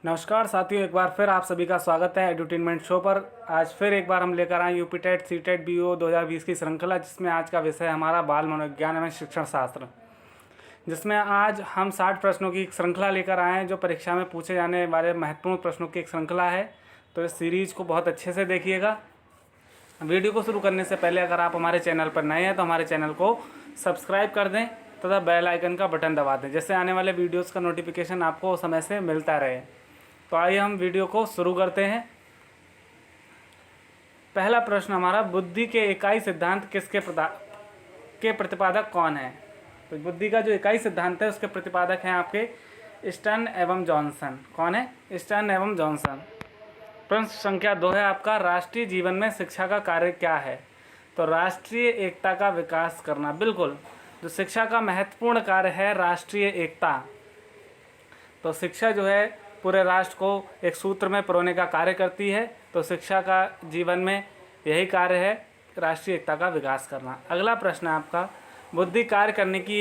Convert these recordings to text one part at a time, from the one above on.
नमस्कार साथियों, एक बार फिर आप सभी का स्वागत है एडुटेनमेंट शो पर। आज फिर एक बार हम लेकर आए UP TET C TET BO 2020 की श्रृंखला, जिसमें आज का विषय हमारा बाल मनोविज्ञान एवं शिक्षण शास्त्र, जिसमें आज हम 60 प्रश्नों की एक श्रृंखला लेकर आए हैं जो परीक्षा में पूछे जाने वाले महत्वपूर्ण प्रश्नों की एक श्रृंखला है। तो इस सीरीज़ को बहुत अच्छे से देखिएगा। वीडियो को शुरू करने से पहले अगर आप हमारे चैनल पर नए हैं तो हमारे चैनल को सब्सक्राइब कर दें तथा बेल आइकन का बटन दबा दें, जिससे आने वाले वीडियोस का नोटिफिकेशन आपको समय से मिलता रहे। तो आइए हम वीडियो को शुरू करते हैं। पहला प्रश्न हमारा, बुद्धि के इकाई सिद्धांत के प्रतिपादक कौन है? तो बुद्धि का जो इकाई सिद्धांत है उसके प्रतिपादक हैं आपके स्टर्न एवं जॉनसन। कौन है? स्टर्न एवं जॉनसन। प्रश्न संख्या 2 है आपका, राष्ट्रीय जीवन में शिक्षा का कार्य क्या है? तो राष्ट्रीय एकता का विकास करना। बिल्कुल, जो शिक्षा का महत्वपूर्ण कार्य है राष्ट्रीय एकता। तो शिक्षा जो है पूरे राष्ट्र को एक सूत्र में पिरोने का कार्य करती है। तो शिक्षा का जीवन में यही कार्य है, राष्ट्रीय एकता का विकास करना। अगला प्रश्न है आपका, बुद्धि कार्य करने की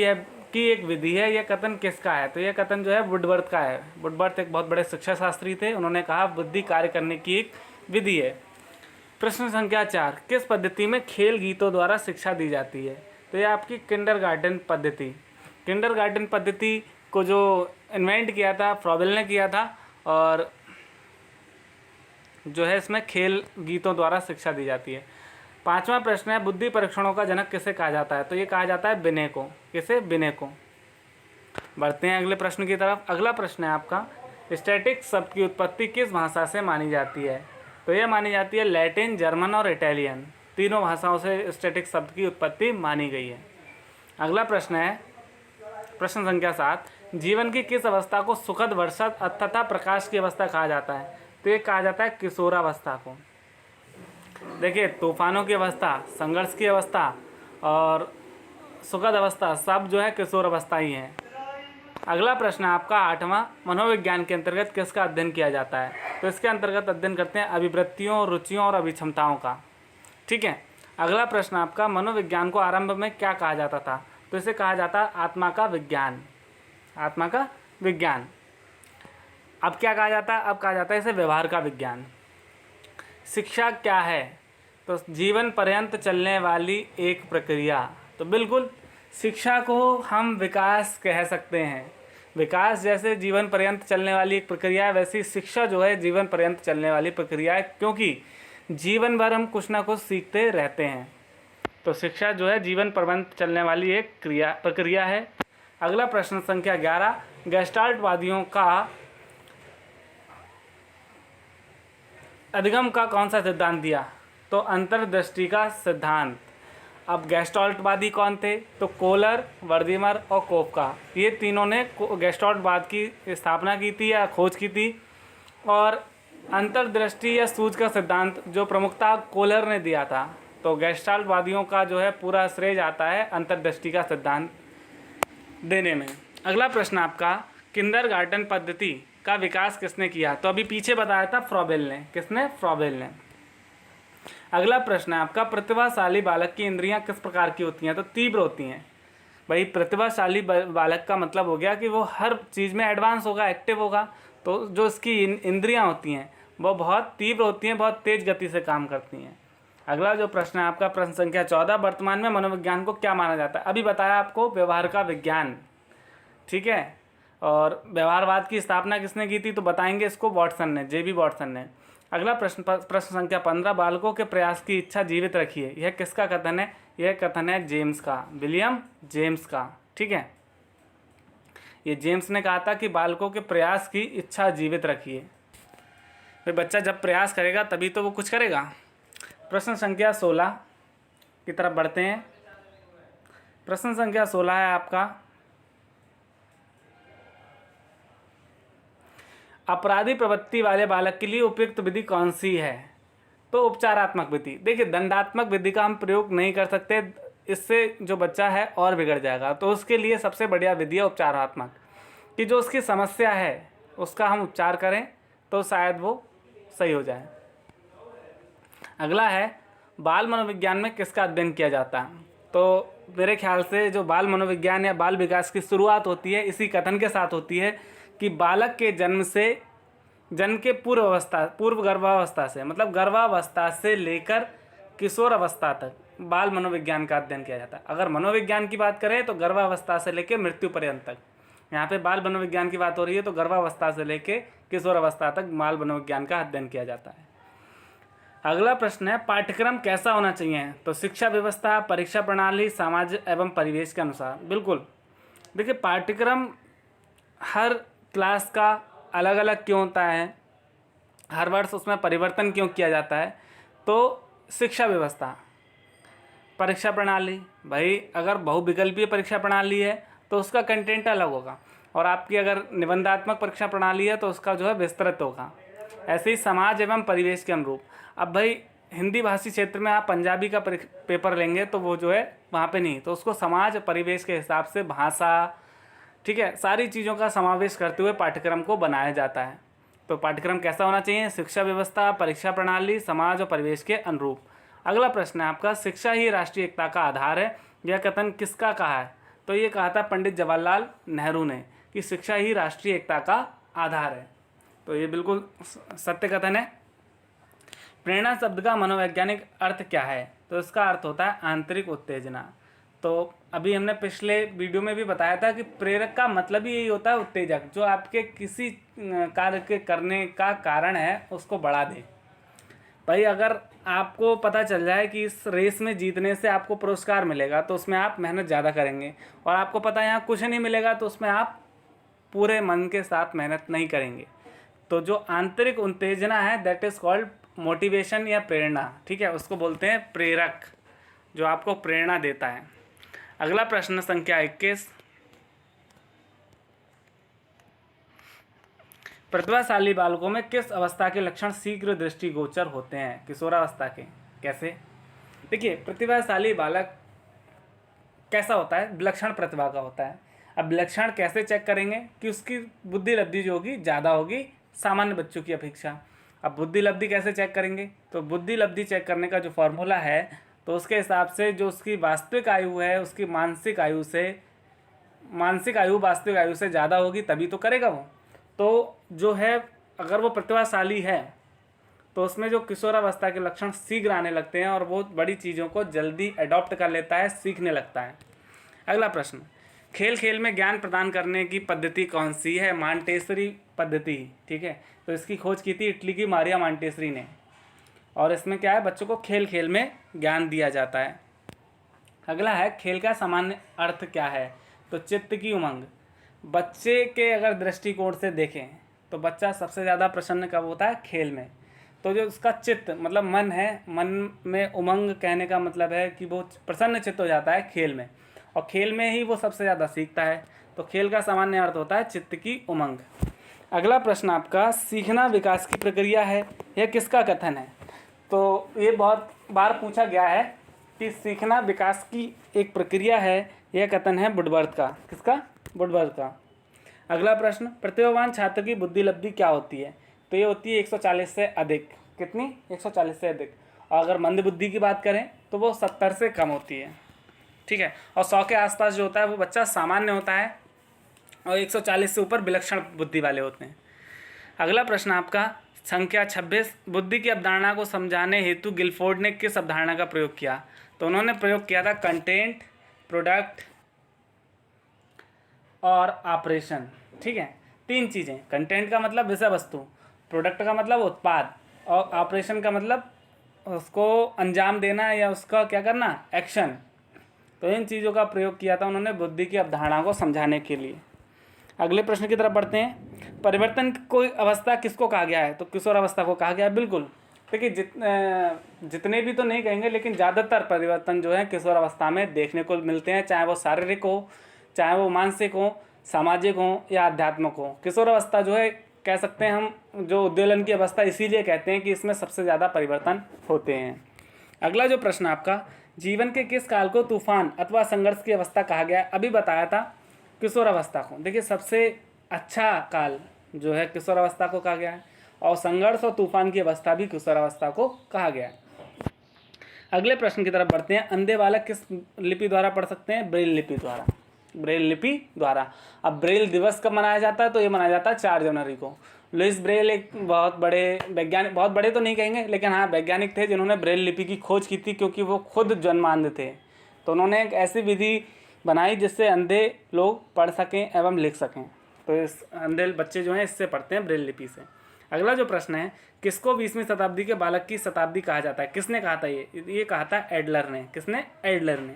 एक विधि है, यह कथन किसका है? तो यह कथन जो है वुडवर्थ का है। वुडवर्थ एक बहुत बड़े शिक्षा शास्त्री थे, उन्होंने कहा बुद्धि कार्य करने की एक विधि है। प्रश्न संख्या 4, किस पद्धति में खेल गीतों द्वारा शिक्षा दी जाती है? तो यह आपकी किंडरगार्टन पद्धति। किंडरगार्टन पद्धति को जो इन्वेंट किया था फ्रॉबेल ने किया था, और जो है इसमें खेल गीतों द्वारा शिक्षा दी जाती है। 5वां प्रश्न है, बुद्धि परीक्षणों का जनक किसे कहा जाता है? तो ये कहा जाता है बिने को। किसे? बिने को। बढ़ते हैं अगले प्रश्न की तरफ। अगला प्रश्न है आपका, स्टैटिक शब्द की उत्पत्ति किस भाषा से मानी जाती है? तो यह मानी जाती है लैटिन, जर्मन और इटालियन, तीनों भाषाओं से स्टैटिक शब्द की उत्पत्ति मानी गई है। अगला प्रश्न है प्रश्न संख्या 7, जीवन की किस अवस्था को सुखद वर्षा तथा प्रकाश की अवस्था कहा जाता है? तो ये कहा जाता है किशोरावस्था को। देखिए, तूफानों की अवस्था, संघर्ष की अवस्था और सुखद अवस्था सब जो है किशोर अवस्था ही है। अगला प्रश्न है आपका 8वां, मनोविज्ञान के अंतर्गत किसका अध्ययन किया जाता है? तो इसके अंतर्गत अध्ययन करते हैं अभिवृत्तियों, रुचियों और अभिक्षमताओं का। ठीक है। अगला प्रश्न आपका, मनोविज्ञान को आरंभ में क्या कहा जाता था? तो इसे कहा जाता है आत्मा का विज्ञान। आत्मा का विज्ञान। अब क्या कहा जाता है? अब कहा जाता है इसे व्यवहार का विज्ञान। शिक्षा क्या है? तो जीवन पर्यंत चलने वाली एक प्रक्रिया। तो बिल्कुल, शिक्षा को हम विकास कह सकते हैं। विकास जैसे जीवन पर्यंत चलने वाली एक प्रक्रिया है, वैसी शिक्षा जो है जीवन पर्यंत चलने वाली प्रक्रिया है, क्योंकि जीवन भर हम कुछ ना कुछ सीखते रहते हैं। तो शिक्षा जो है जीवन पर्यंत चलने वाली एक प्रक्रिया है। अगला प्रश्न संख्या 11, गेस्टाल्टवादियों का अधिगम का कौन सा सिद्धांत दिया? तो अंतर्दृष्टि का सिद्धांत। अब गेस्टाल्टवादी कौन थे? तो कोलर, वर्दीमर और कोफका, ये तीनों ने गेस्टाल्टवाद की स्थापना की थी या खोज की थी। और अंतर्दृष्टि या सूझ का सिद्धांत जो प्रमुखता कोलर ने दिया था। तो गेस्टाल्टवादियों का जो है पूरा श्रेय जाता है अंतर्दृष्टि का सिद्धांत देने में। अगला प्रश्न आपका, किंडरगार्टन पद्धति का विकास किसने किया? तो अभी पीछे बताया था फ्रॉबेल ने। किसने? फ्रॉबेल ने। अगला प्रश्न है आपका, प्रतिभाशाली बालक की इंद्रियां किस प्रकार की होती हैं? तो तीव्र होती हैं। भाई, प्रतिभाशाली बालक का मतलब हो गया कि वो हर चीज़ में एडवांस होगा, एक्टिव होगा। तो जो इसकी इंद्रियां होती हैं वो बहुत तीव्र होती हैं, बहुत तेज गति से काम करती हैं। अगला जो प्रश्न है आपका, प्रश्न संख्या 14, वर्तमान में मनोविज्ञान को क्या माना जाता है? अभी बताया आपको व्यवहार का विज्ञान। ठीक है। और व्यवहारवाद की स्थापना किसने की थी? तो बताएंगे इसको वॉटसन ने, JB वॉटसन ने। अगला प्रश्न संख्या 15, बालकों के प्रयास की इच्छा जीवित रखिए, यह किसका कथन है? यह कथन है जेम्स का, विलियम जेम्स का। ठीक है। ये जेम्स ने कहा था कि बालकों के प्रयास की इच्छा जीवित रखिए। भाई, बच्चा जब प्रयास करेगा तभी तो वो कुछ करेगा। प्रश्न संख्या 16 की तरफ बढ़ते हैं। प्रश्न संख्या 16 है आपका, अपराधी प्रवृत्ति वाले बालक के लिए उपयुक्त विधि कौन सी है? तो उपचारात्मक विधि। देखिए, दंडात्मक विधि का हम प्रयोग नहीं कर सकते, इससे जो बच्चा है और बिगड़ जाएगा। तो उसके लिए सबसे बढ़िया विधि है उपचारात्मक, कि जो उसकी समस्या है उसका हम उपचार करें तो शायद वो सही हो जाए। अगला है, बाल मनोविज्ञान में किसका अध्ययन किया जाता है? तो मेरे ख्याल से जो बाल मनोविज्ञान या बाल विकास की शुरुआत होती है इसी कथन के साथ होती है कि बालक के जन्म से जन्म के पूर्व गर्भावस्था से, मतलब गर्भावस्था से लेकर किशोर अवस्था तक बाल मनोविज्ञान का अध्ययन किया जाता है। अगर मनोविज्ञान की बात करें तो गर्भावस्था से लेकर मृत्यु पर्यंत तक। यहाँ पे बाल मनोविज्ञान की बात हो रही है तो गर्भावस्था से लेकर किशोर अवस्था तक बाल मनोविज्ञान का अध्ययन किया जाता है। अगला प्रश्न है, पाठ्यक्रम कैसा होना चाहिए? तो शिक्षा व्यवस्था, परीक्षा प्रणाली, समाज एवं परिवेश के अनुसार। बिल्कुल, देखिए पाठ्यक्रम हर क्लास का अलग अलग क्यों होता है, हर वर्ष उसमें परिवर्तन क्यों किया जाता है? तो शिक्षा व्यवस्था, परीक्षा प्रणाली, भाई अगर बहुविकल्पीय परीक्षा प्रणाली है तो उसका कंटेंट अलग होगा, और आपकी अगर निबंधात्मक परीक्षा प्रणाली है तो उसका जो है विस्तृत होगा। ऐसे ही समाज एवं परिवेश के अनुरूप। अब भाई हिंदी भाषी क्षेत्र में आप पंजाबी का पेपर लेंगे तो वो जो है वहाँ पे नहीं, तो उसको समाज परिवेश के हिसाब से भाषा, ठीक है, सारी चीज़ों का समावेश करते हुए पाठ्यक्रम को बनाया जाता है। तो पाठ्यक्रम कैसा होना चाहिए? शिक्षा व्यवस्था, परीक्षा प्रणाली, समाज और परिवेश के अनुरूप। अगला प्रश्न है आपका, शिक्षा ही राष्ट्रीय एकता का आधार है, यह कथन किसका कहा है? तो ये कहा था पंडित जवाहरलाल नेहरू ने कि शिक्षा ही राष्ट्रीय एकता का आधार है। तो ये बिल्कुल सत्य कथन है। प्रेरणा शब्द का मनोवैज्ञानिक अर्थ क्या है? तो इसका अर्थ होता है आंतरिक उत्तेजना। तो अभी हमने पिछले वीडियो में भी बताया था कि प्रेरक का मतलब ही यही होता है उत्तेजक, जो आपके किसी कार्य के करने का कारण है उसको बढ़ा दे। भाई अगर आपको पता चल जाए कि इस रेस में जीतने से आपको पुरस्कार मिलेगा तो उसमें आप मेहनत ज़्यादा करेंगे, और आपको पता है यहाँ कुछ नहीं मिलेगा तो उसमें आप पूरे मन के साथ मेहनत नहीं करेंगे। तो जो आंतरिक उत्तेजना है दैट इज़ कॉल्ड मोटिवेशन या प्रेरणा, ठीक है, उसको बोलते हैं प्रेरक, जो आपको प्रेरणा देता है। अगला प्रश्न संख्या 21, प्रतिभाशाली बालकों में किस अवस्था के लक्षण शीघ्र दृष्टिगोचर होते हैं? किशोरावस्था के। कैसे? देखिए प्रतिभाशाली बालक कैसा होता है? विलक्षण प्रतिभा का होता है। अब विलक्षण कैसे चेक करेंगे? कि उसकी बुद्धि लब्धि जो होगी ज़्यादा होगी सामान्य बच्चों की अपेक्षा। अब बुद्धि लब्धि कैसे चेक करेंगे? तो बुद्धि लब्धि चेक करने का जो फॉर्मूला है तो उसके हिसाब से जो उसकी वास्तविक आयु है उसकी मानसिक आयु वास्तविक आयु से ज़्यादा होगी तभी तो करेगा वो। तो जो है अगर वो प्रतिभाशाली है तो उसमें जो किशोरावस्था के लक्षण शीघ्र आने लगते हैं और वो बड़ी चीज़ों को जल्दी अडॉप्ट कर लेता है, सीखने लगता है। अगला प्रश्न, खेल खेल में ज्ञान प्रदान करने की पद्धति कौन सी है? मांटेसरी पद्धति, ठीक है। तो इसकी खोज की थी इटली की मारिया मांटेसरी ने, और इसमें क्या है, बच्चों को खेल खेल में ज्ञान दिया जाता है। अगला है, खेल का सामान्य अर्थ क्या है? तो चित्त की उमंग। बच्चे के अगर दृष्टिकोण से देखें तो बच्चा सबसे ज़्यादा प्रसन्न कब होता है? खेल में। तो जो उसका चित्त मतलब मन है, मन में उमंग कहने का मतलब है कि वो प्रसन्न चित्त हो जाता है खेल में, और खेल में ही वो सबसे ज़्यादा सीखता है। तो खेल का सामान्य अर्थ होता है चित्त की उमंग। अगला प्रश्न आपका, सीखना विकास की प्रक्रिया है, यह किसका कथन है? तो ये बहुत बार पूछा गया है कि सीखना विकास की एक प्रक्रिया है, यह कथन है वुडवर्थ का। किसका? वुडवर्थ का। अगला प्रश्न, प्रतिभावान छात्र की बुद्धि लब्धि क्या होती है? तो ये होती है 140 से अधिक। कितनी? 140 से अधिक। और अगर मंद बुद्धि की बात करें तो वो 70 से कम होती है, ठीक है। और 100 के आसपास जो होता है वो बच्चा सामान्य होता है, और 140 से ऊपर विलक्षण बुद्धि वाले होते हैं। अगला प्रश्न आपका संख्या 26, बुद्धि की अवधारणा को समझाने हेतु गिलफोर्ड ने किस अवधारणा का प्रयोग किया? तो उन्होंने प्रयोग किया था कंटेंट, प्रोडक्ट और ऑपरेशन, ठीक है। तीन चीज़ें, कंटेंट का मतलब विषय वस्तु, प्रोडक्ट का मतलब उत्पाद, और ऑपरेशन का मतलब उसको अंजाम देना या उसका क्या करना, एक्शन। तो इन चीज़ों का प्रयोग किया था उन्होंने बुद्धि की अवधारणा को समझाने के लिए। अगले प्रश्न की तरफ बढ़ते हैं, परिवर्तन कोई अवस्था किसको कहा गया है? तो किशोर अवस्था को कहा गया है। बिल्कुल, देखिए जितने भी तो नहीं कहेंगे लेकिन ज़्यादातर परिवर्तन जो है किशोर अवस्था में देखने को मिलते हैं, चाहे वो शारीरिक हो, चाहे वो मानसिक हो, सामाजिक हो या आध्यात्मिक हो। किशोर अवस्था जो है कह सकते हैं हम, जो उद्वेलन की अवस्था इसीलिए कहते हैं कि इसमें सबसे ज़्यादा परिवर्तन होते हैं। अगला जो प्रश्न आपका, जीवन के किस काल को तूफान अथवा संघर्ष की अवस्था कहा गया है? अभी बताया था किशोर अवस्था को। देखिए सबसे अच्छा काल जो है किशोर अवस्था को कहा गया है, और संघर्ष और तूफान की अवस्था भी किशोर अवस्था को कहा गया है। अगले प्रश्न की तरफ बढ़ते हैं, अंधे बालक किस लिपि द्वारा पढ़ सकते हैं? ब्रेल लिपि द्वारा। ब्रेल लिपि द्वारा। अब ब्रेल दिवस कब मनाया जाता है? तो ये मनाया जाता है 4 जनवरी को। लुइस ब्रेल एक बहुत बड़े वैज्ञानिक, बहुत बड़े तो नहीं कहेंगे लेकिन हाँ वैज्ञानिक थे जिन्होंने ब्रेल लिपि की खोज की थी, क्योंकि वो खुद जन्मांध थे। तो उन्होंने एक ऐसी विधि बनाई जिससे अंधे लोग पढ़ सकें एवं लिख सकें। तो इस अंधे बच्चे जो हैं इससे पढ़ते हैं, ब्रेल लिपि से। अगला जो प्रश्न है, किसको 20वीं शताब्दी के बालक की शताब्दी कहा जाता है? किसने कहा था ये कहा था एडलर ने। किसने? एडलर ने।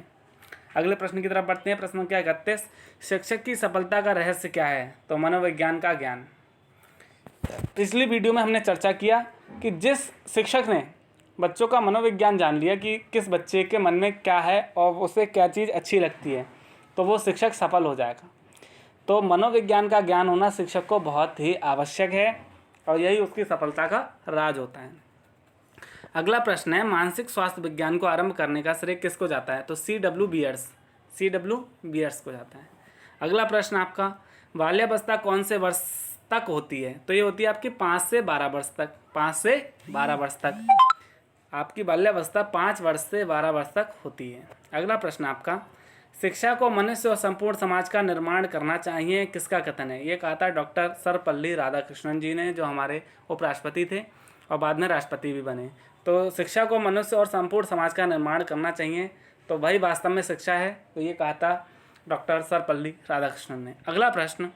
अगले प्रश्न की तरफ बढ़ते हैं। प्रश्न संख्या 31, शिक्षक की सफलता का रहस्य क्या है? तो मनोविज्ञान का ज्ञान। पिछली वीडियो में हमने चर्चा किया कि जिस शिक्षक ने बच्चों का मनोविज्ञान जान लिया कि किस बच्चे के मन में क्या है और उसे क्या चीज़ अच्छी लगती है, तो वो शिक्षक सफल हो जाएगा। तो मनोविज्ञान का ज्ञान होना शिक्षक को बहुत ही आवश्यक है और यही उसकी सफलता का राज होता है। अगला प्रश्न है, मानसिक स्वास्थ्य विज्ञान को आरंभ करने का श्रेय किसको जाता है? तो C.W. बियर्स को जाता है। अगला प्रश्न आपका, बाल्यावस्था कौन से वर्ष तक होती है? तो ये होती है आपकी 5 से 12 वर्ष तक। 5 से 12 वर्ष तक आपकी बाल्यावस्था 5 वर्ष से 12 वर्ष तक होती है। अगला प्रश्न आपका, शिक्षा को मनुष्य और संपूर्ण समाज का निर्माण करना चाहिए, किसका कथन है? ये कहा था डॉक्टर सर्वपल्ली राधाकृष्णन जी ने, जो हमारे उपराष्ट्रपति थे और बाद में राष्ट्रपति भी बने। तो शिक्षा को मनुष्य और संपूर्ण समाज का निर्माण करना चाहिए, तो वही वास्तव में शिक्षा है। तो ये कहा था डॉक्टर सर्वपल्ली राधाकृष्णन ने। अगला प्रश्न,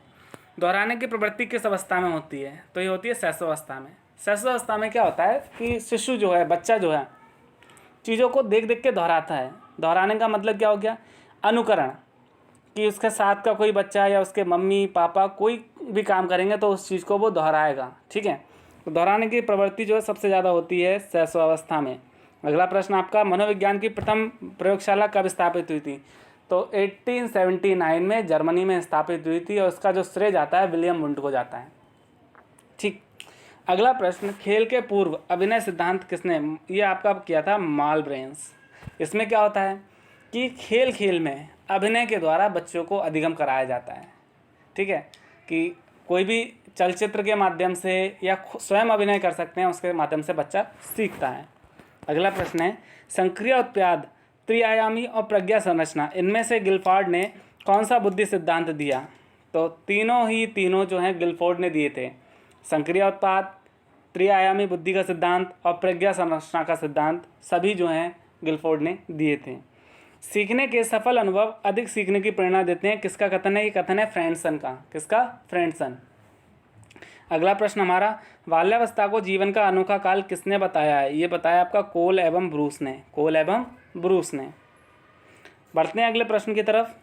दोहराने की प्रवृत्ति किस अवस्था में होती है? तो ये होती है शैशवावस्था में। शैशवावस्था में क्या होता है कि शिशु जो है, बच्चा जो है, चीज़ों को देख देख के दोहराता है। दोहराने का मतलब क्या हो गया? अनुकरण, कि उसके साथ का कोई बच्चा या उसके मम्मी पापा कोई भी काम करेंगे तो उस चीज़ को वो दोहराएगा। ठीक है, तो दोहराने की प्रवृत्ति जो है सबसे ज़्यादा होती है शैशवावस्था में। अगला प्रश्न आपका, मनोविज्ञान की प्रथम प्रयोगशाला कब स्थापित हुई थी? तो 1879 में जर्मनी में स्थापित हुई थी और इसका जो श्रेय जाता है विलियम वुंड को जाता है। ठीक। अगला प्रश्न, खेल के पूर्व अभिनय सिद्धांत किसने? ये आपका किया था मालब्रेंस। इसमें क्या होता है कि खेल खेल में अभिनय के द्वारा बच्चों को अधिगम कराया जाता है। ठीक है, कि कोई भी चलचित्र के माध्यम से या स्वयं अभिनय कर सकते हैं, उसके माध्यम से बच्चा सीखता है। अगला प्रश्न है, संक्रिया उत्पाद, त्रिआयामी और प्रज्ञा संरचना, इनमें से गिलफोर्ड ने कौन सा बुद्धि सिद्धांत दिया? तो तीनों जो हैं गिलफोर्ड ने दिए थे। संक्रिया उत्पाद, त्रिआयामी बुद्धि का सिद्धांत और प्रज्ञा संरचना का सिद्धांत सभी जो हैं गिलफोर्ड ने दिए थे। सीखने के सफल अनुभव अधिक सीखने की प्रेरणा देते हैं, किसका कथन है? ये कथन है फ्रेंडसन का। किसका? फ्रेंडसन। अगला प्रश्न हमारा, बाल्यावस्था को जीवन का अनोखा काल किसने बताया है? ये बताया आपका कोल एवं ब्रूस ने। कोल एवं ब्रूस ने। बढ़ते हैं अगले प्रश्न की तरफ।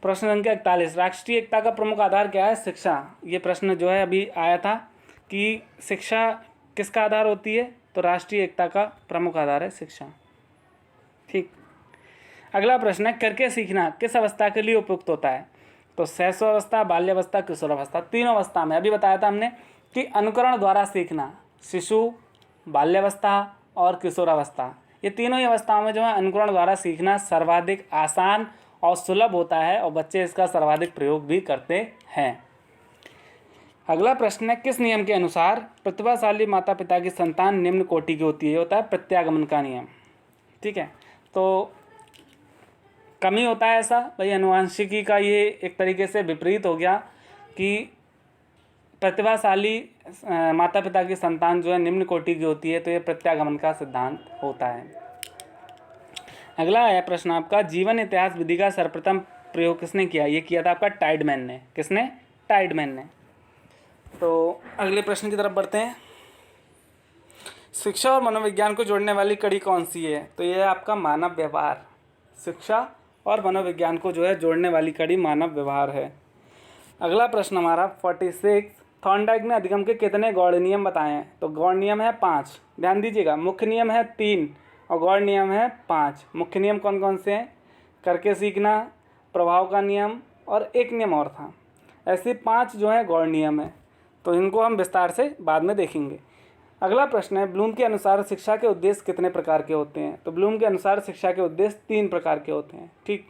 प्रश्न संख्या 41, राष्ट्रीय एकता का प्रमुख आधार क्या है? शिक्षा। ये प्रश्न जो है अभी आया था कि शिक्षा किसका आधार होती है? तो राष्ट्रीय एकता का प्रमुख आधार है शिक्षा। ठीक। अगला प्रश्न है, करके सीखना किस अवस्था के लिए उपयुक्त होता है? तो शैशवावस्था, बाल्यावस्था, किशोरावस्था, तीनों अवस्था में। अभी बताया था हमने कि अनुकरण द्वारा सीखना, शिशु, बाल्यावस्था और किशोरावस्था, ये तीनों ही अवस्थाओं में जो है अनुकरण द्वारा सीखना सर्वाधिक आसान और सुलभ होता है और बच्चे इसका सर्वाधिक प्रयोग भी करते हैं। अगला प्रश्न है, किस नियम के अनुसार प्रतिभाशाली माता पिता की संतान निम्न कोटि की होती है? ये होता है प्रत्यागमन का नियम। ठीक है, तो कमी होता है ऐसा, भाई अनुवांशिकी का ये एक तरीके से विपरीत हो गया कि प्रतिभाशाली माता पिता की संतान जो है निम्न कोटि की होती है, तो ये प्रत्यागमन का सिद्धांत होता है। अगला है प्रश्न आपका, जीवन इतिहास विधि का सर्वप्रथम प्रयोग किसने किया? ये किया था आपका टाइडमैन ने। किसने? टाइडमैन ने। तो अगले प्रश्न की तरफ बढ़ते हैं। शिक्षा और मनोविज्ञान को जोड़ने वाली कड़ी कौन सी है? तो ये है आपका मानव व्यवहार। शिक्षा और मनोविज्ञान को जो है जोड़ने वाली कड़ी मानव व्यवहार है। अगला प्रश्न हमारा 46, थॉर्नडाइक ने अधिगम के कितने गौड़ नियम बताए हैं? तो गौड़ नियम है 5। ध्यान दीजिएगा, मुख्य नियम है 3 और गौड़ नियम है 5। मुख्य नियम कौन कौन से हैं? करके सीखना, प्रभाव का नियम और एक नियम और था। ऐसे 5 जो है गौड़ नियम है, तो इनको हम विस्तार से बाद में देखेंगे। अगला प्रश्न है, ब्लूम के अनुसार शिक्षा के उद्देश्य कितने प्रकार के होते हैं? तो ब्लूम के अनुसार शिक्षा के उद्देश्य 3 प्रकार के होते हैं। ठीक।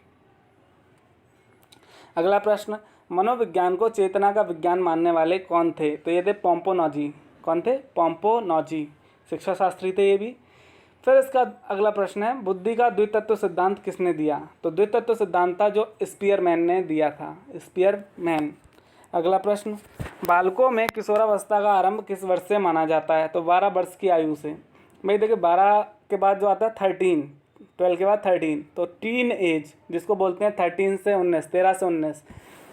अगला प्रश्न, मनोविज्ञान को चेतना का विज्ञान मानने वाले कौन थे? तो ये थे पोम्पोनॉजी। कौन थे? पोम्पोनॉजी, शिक्षा शास्त्री थे ये भी। फिर इसका अगला प्रश्न है, बुद्धि का द्वितत्व सिद्धांत किसने दिया? तो द्वितत्व सिद्धांत था जो स्पीयरमैन ने दिया था, स्पीयरमैन। अगला प्रश्न, बालकों में किशोरावस्था का आरंभ किस वर्ष से माना जाता है? तो 12 वर्ष की आयु से। भाई देखिए 12 के बाद जो आता है 13, 12 के बाद 13, तो टीन एज जिसको बोलते हैं 13 से 19, 13 से 19,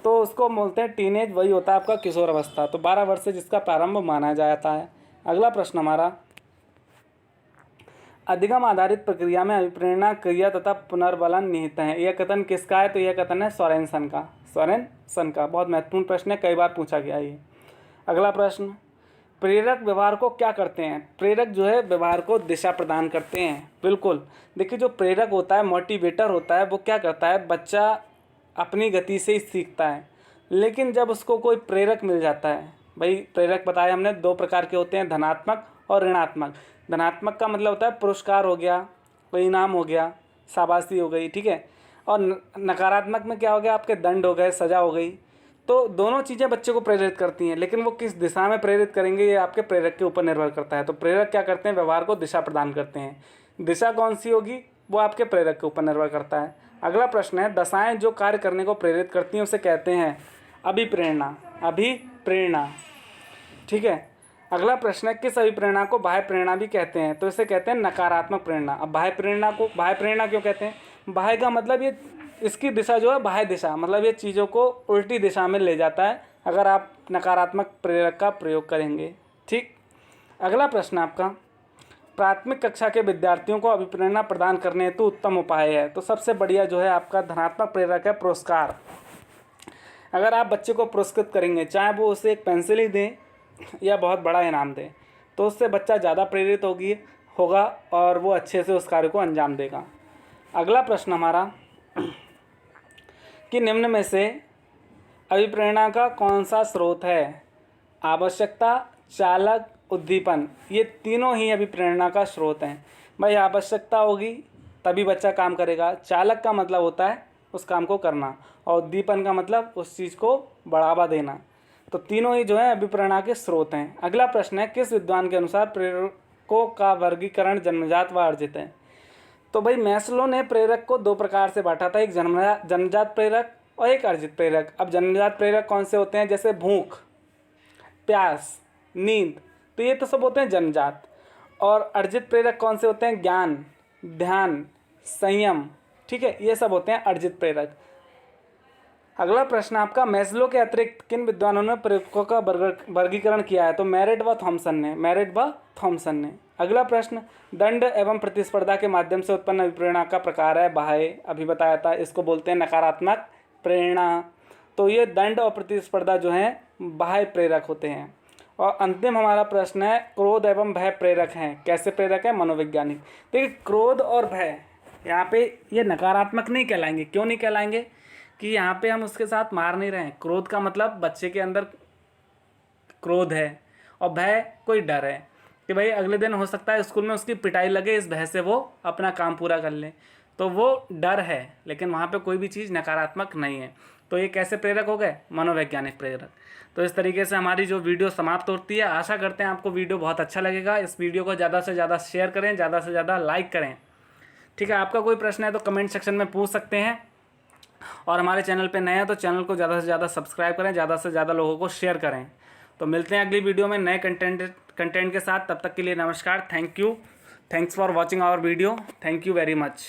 तो उसको बोलते हैं टीन एज, वही होता है आपका किशोरावस्था। तो 12 वर्ष से जिसका प्रारंभ माना जाता है। अगला प्रश्न हमारा, अधिगम आधारित प्रक्रिया में अभिप्रेरणा क्रिया तथा पुनर्बलन निहित है। यह कथन किसका है? तो यह कथन है सोरेनसन का, सोरेनसन का। बहुत महत्वपूर्ण प्रश्न है, कई बार पूछा गया ये। अगला प्रश्न, प्रेरक व्यवहार को क्या करते हैं? प्रेरक जो है व्यवहार को दिशा प्रदान करते हैं। बिल्कुल, देखिए जो प्रेरक होता है, मोटिवेटर होता है, वो क्या करता है, बच्चा अपनी गति से ही सीखता है। लेकिन जब उसको कोई प्रेरक मिल जाता है, भाई प्रेरक बताया हमने 2 प्रकार के होते हैं, धनात्मक और ऋणात्मक। धनात्मक का मतलब होता है पुरस्कार हो गया, कोई इनाम हो गया, शाबाशी हो गई, ठीक है। और नकारात्मक में क्या हो गया, आपके दंड हो गए, सज़ा हो गई। तो दोनों चीज़ें बच्चे को प्रेरित करती हैं, लेकिन वो किस दिशा में प्रेरित करेंगे ये आपके प्रेरक के ऊपर निर्भर करता है। तो प्रेरक क्या करते हैं, व्यवहार को दिशा प्रदान करते हैं। दिशा कौन सी होगी वो आपके प्रेरक के ऊपर निर्भर करता है। अगला प्रश्न है, दशाएं जो कार्य करने को प्रेरित करती हैं उसे कहते हैं अभिप्रेरणा, अभिप्रेरणा, ठीक है। अगला प्रश्न है, किस अभिप्रेरणा को बाह्य प्रेरणा भी कहते हैं? तो इसे कहते हैं नकारात्मक प्रेरणा। अब बाह्य प्रेरणा को बाह्य प्रेरणा क्यों कहते हैं? बाह्य का मतलब ये इसकी दिशा जो है बाह्य दिशा, मतलब ये चीज़ों को उल्टी दिशा में ले जाता है अगर आप नकारात्मक प्रेरक का प्रयोग करेंगे, ठीक। अगला प्रश्न आपका, प्राथमिक कक्षा के विद्यार्थियों को अभिप्रेरणा प्रदान करने हेतु उत्तम उपाय है। तो सबसे बढ़िया जो है आपका धनात्मक प्रेरक है पुरस्कार। अगर आप बच्चे को पुरस्कृत करेंगे, चाहे वो उसे एक पेंसिल ही दें या बहुत बड़ा इनाम दें, तो उससे बच्चा ज़्यादा प्रेरित होगा और वो अच्छे से उस कार्य को अंजाम देगा। अगला प्रश्न हमारा, कि निम्न में से अभिप्रेरणा का कौन सा स्रोत है? आवश्यकता, चालक, उद्दीपन, ये तीनों ही अभिप्रेरणा का स्रोत हैं। भाई आवश्यकता होगी तभी बच्चा काम करेगा, चालक का मतलब होता है उस काम को करना, और उद्दीपन का मतलब उस चीज़ को बढ़ावा देना। तो तीनों ही जो है अभिप्रेरणा के स्रोत हैं। अगला प्रश्न है, किस विद्वान के अनुसार प्रेरकों का वर्गीकरण जन्मजात व अर्जित है? तो भाई मैस्लो ने प्रेरक को 2 प्रकार से बांटा था, एक जन्मजात प्रेरक और एक अर्जित प्रेरक। अब जन्मजात प्रेरक कौन से होते हैं? जैसे भूख, प्यास, नींद, तो ये तो सब होते हैं जन्मजात। और अर्जित प्रेरक कौन से होते हैं? ज्ञान, ध्यान, संयम, ठीक है, ये सब होते हैं अर्जित प्रेरक। अगला प्रश्न आपका, मैस्लो के अतिरिक्त किन विद्वानों ने प्रेरकों का वर्गीकरण किया है? तो मेरिट व थॉमसन ने। अगला प्रश्न, दंड एवं प्रतिस्पर्धा के माध्यम से उत्पन्न अभिप्रेरणा का प्रकार है बाह्य, अभी बताया था, इसको बोलते हैं नकारात्मक प्रेरणा। तो ये दंड और प्रतिस्पर्धा जो हैं बाह्य प्रेरक होते हैं। और अंतिम हमारा प्रश्न है, क्रोध एवं भय प्रेरक हैं। कैसे प्रेरक है? मनोवैज्ञानिक। देखिए क्रोध और भय यहाँ पे ये नकारात्मक नहीं कहलाएंगे। क्यों नहीं कहलाएंगे? कि यहाँ पे हम उसके साथ मार नहीं रहे हैं। क्रोध का मतलब बच्चे के अंदर क्रोध है, और भय कोई डर है कि भाई अगले दिन हो सकता है स्कूल में उसकी पिटाई लगे, इस भय से वो अपना काम पूरा कर ले, तो वो डर है। लेकिन वहाँ पे कोई भी चीज़ नकारात्मक नहीं है। तो ये कैसे प्रेरक हो गए? मनोवैज्ञानिक प्रेरक। तो इस तरीके से हमारी जो वीडियो समाप्त होती है। आशा करते हैं आपको वीडियो बहुत अच्छा लगेगा। इस वीडियो को ज़्यादा से ज़्यादा शेयर करें, ज़्यादा से ज़्यादा लाइक करें, ठीक है। आपका कोई प्रश्न है तो कमेंट सेक्शन में पूछ सकते हैं। और हमारे चैनल पे नए हैं तो चैनल को ज़्यादा से ज़्यादा सब्सक्राइब करें, ज़्यादा से ज़्यादा लोगों को शेयर करें। तो मिलते हैं अगली वीडियो में नए कंटेंट के साथ। तब तक के लिए नमस्कार, thank you, thanks for watching our video, thank you very much.